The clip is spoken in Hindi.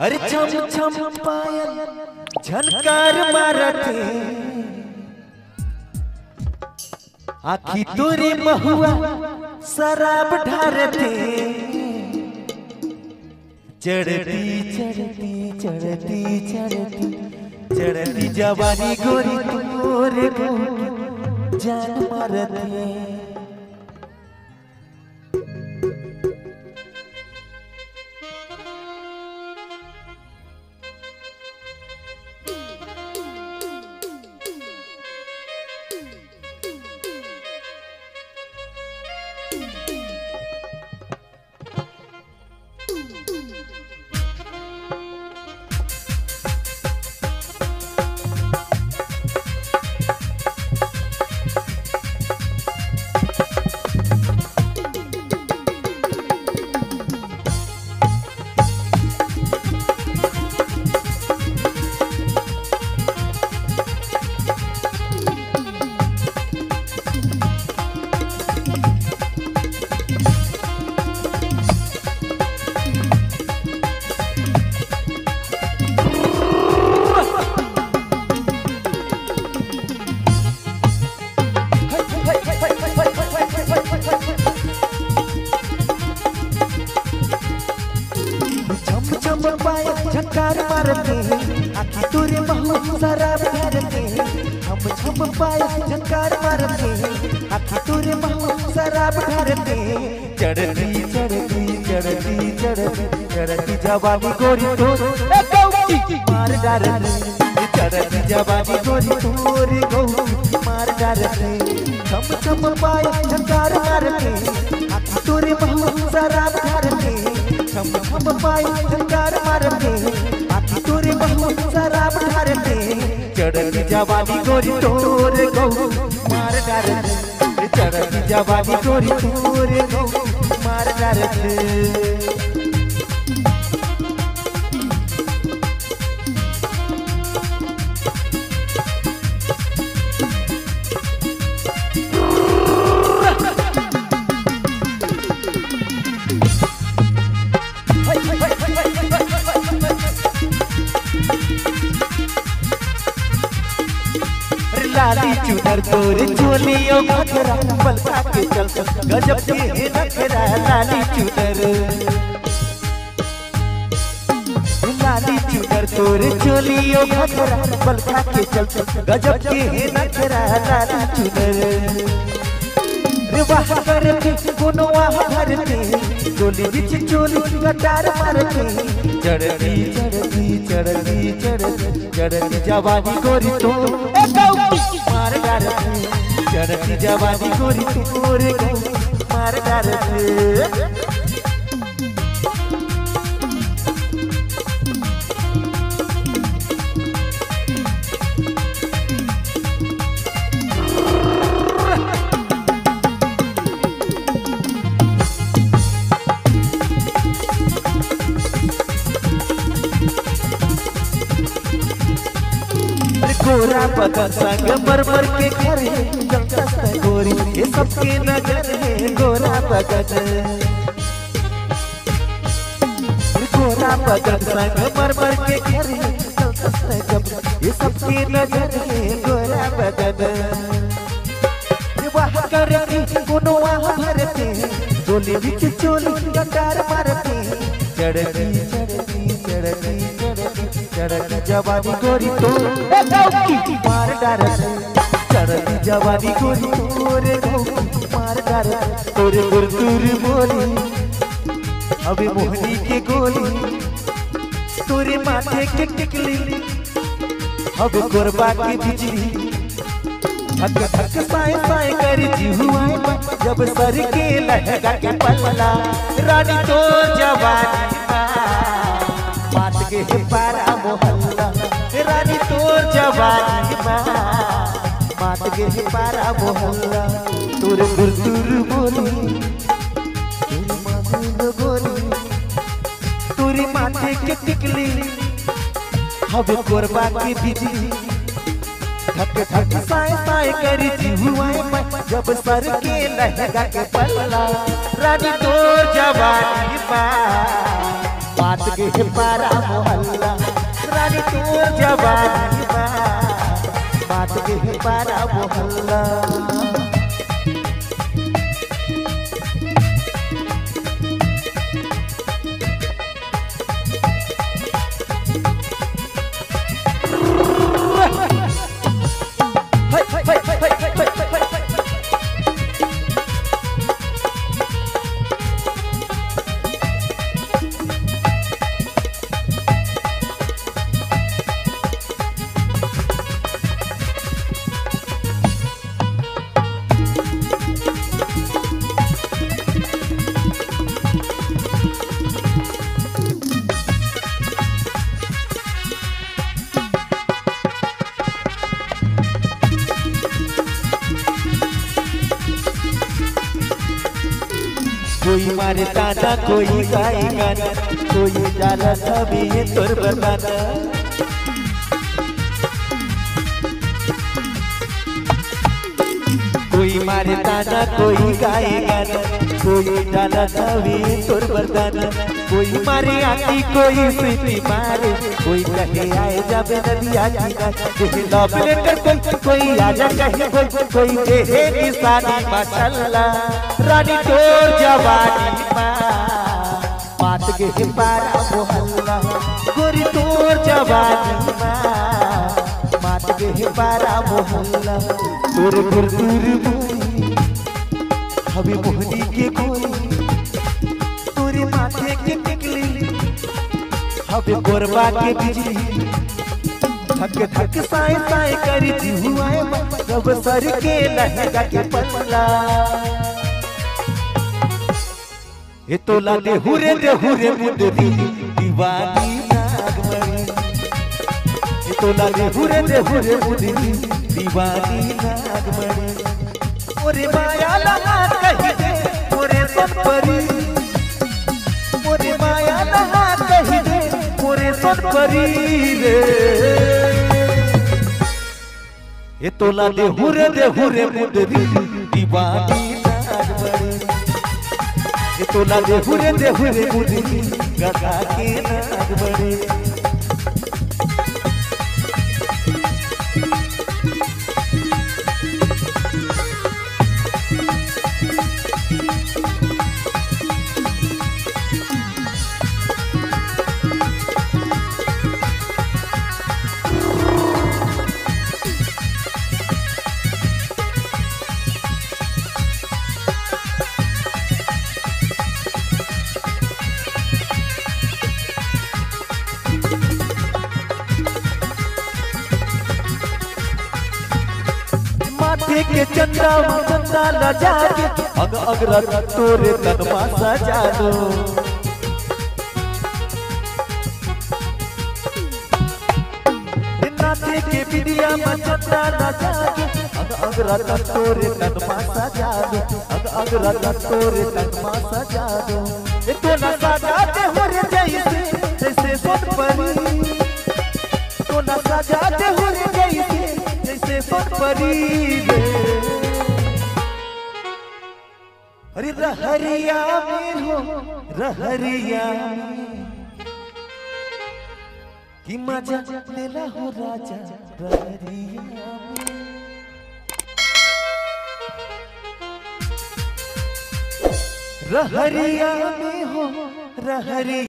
अरे छम छम पायल झनकार मारते आखी तोरे महुआ शराब ढारते चढ़ती चढ़ती चढ़ती चढ़ती चढ़ती जवानी गोरी तोरे को जान मारते झनकार मारते आखी तोरे महुआ शराब ढारते हम छम पाए झनकार मारते आखी तोरे महुआ शराब ढारते चढ़ती चढ़ती चढ़ती चढ़ती चढ़ती जवानी गोरी तोर मार डारते चढ़ती जवानी गोरी तोरे गौरी मार डारते छम छम पाए झनकार मारते आखी तोरे महुआ शराब ढारते छम छम पाए झनकार मारते आखी तोरे महुआ शराब ढारते चढ़ती जवानी गोरी तोरे गौ मार डारते चढ़ती जवानी गोरी तोरे गौ मार डारते लाली चुनर तोरे चोलियों घघरा पलका के चल गजब के नखरा लाली चुनर तोरे चोलियों घघरा पलका के चल गजब के नखरा लाली चुनर रे वाह करते कोनो वाह भरते चोली बिच चोली कटार मारते चढ़ती चढ़ती चढ़ती चढ़ती चढ़ती जवानी गोरी तो मार डारते चढ़ती जवानी गोरी तोरे गौ मार डारते गोरा बदन संग मरमर के घर है गोरी ये सबके नजर है गोरा बदन संग मरमर के घर है ये सबके नजर है गोरा बदन वाह करती कोनो वाह भरते चोली बिच चोली कटार मारते चढ़ती चढ़ती चढ़ती चढ़ती चढ़ती जवानी गोरी तो मार डारते चढ़ती जवानी गोरी तोरे मार डारते तोरे गुरतुर बोली अबे मोहनी के गोली तोरे माथे के टिकली अब गोरबा की बिजली धक धक साए साए करी जिहुआए जब सर के लहंगा के पल्ला रानी तो जवानी बात के पारा मोहल्ला रानी तो जवानी बात के पारा मोहल्ला तोरे गुरतुर बोली तोरे माथे के टिकली अब गोरबा की बिजली धक धक साए साए करी जिहुआए जब सर के लहंगा के पल्ला रानी तो जवानी बात के पारा मोहल्ला रानी तोर जवानी बा बात के पारा मोहल्ला कोई मारे ताना कोई गाए गाना कोई जाला सभी तोर बताना कोई मारे ताना कोई गाए गाना कोई जाला सभी तोर बताना कोई मारे आती कोई सीटी मारे कोई कहे आए जाबे नदिया की लव लेटर कोई आजा कहे कोई कहे निशानी माशाल्लाह रानी तोर जवानी बात के पारा मोहल्ला गोरी तोर जवानी बात के पारा मोहल्ला तोर गुरदुर हवे मोहनी के गोरी तोरे माथे के टिकली हवे गोरबा के बिजली थक थक साए साए करी जिहुआए सब सर के लहंगा के पल्ला ये तोला दे हुरे मुंदरी दीवानी नागमणि ये तोला दे हुरे मुंदरी दीवानी नागमणि ओरे माया लगा कही दे ओरे सन परी ओरे माया लगा कही दे ओरे सन परी रे ये तोला दे हुरे मुंदरी दीवानी नागमणि ये तोला दे हुरे मुंदरी गगा के नागमणि माथे के चंदा लजा के अगरा तोरे तनमा सजा दो नाथे के बिदिया में चंदा लजा के अगरा तोरे तनमा सजा दो अगरा तोरे तनमा सजा दो ये तो ना सजाते हो रे जैसे सोन परी तो ना सजाते हो रे जैसे सोन परी रे अरे रहरिया में हो रहरिया की मजा लेला हो राजा रहरिया रहरिया में हो रहरिया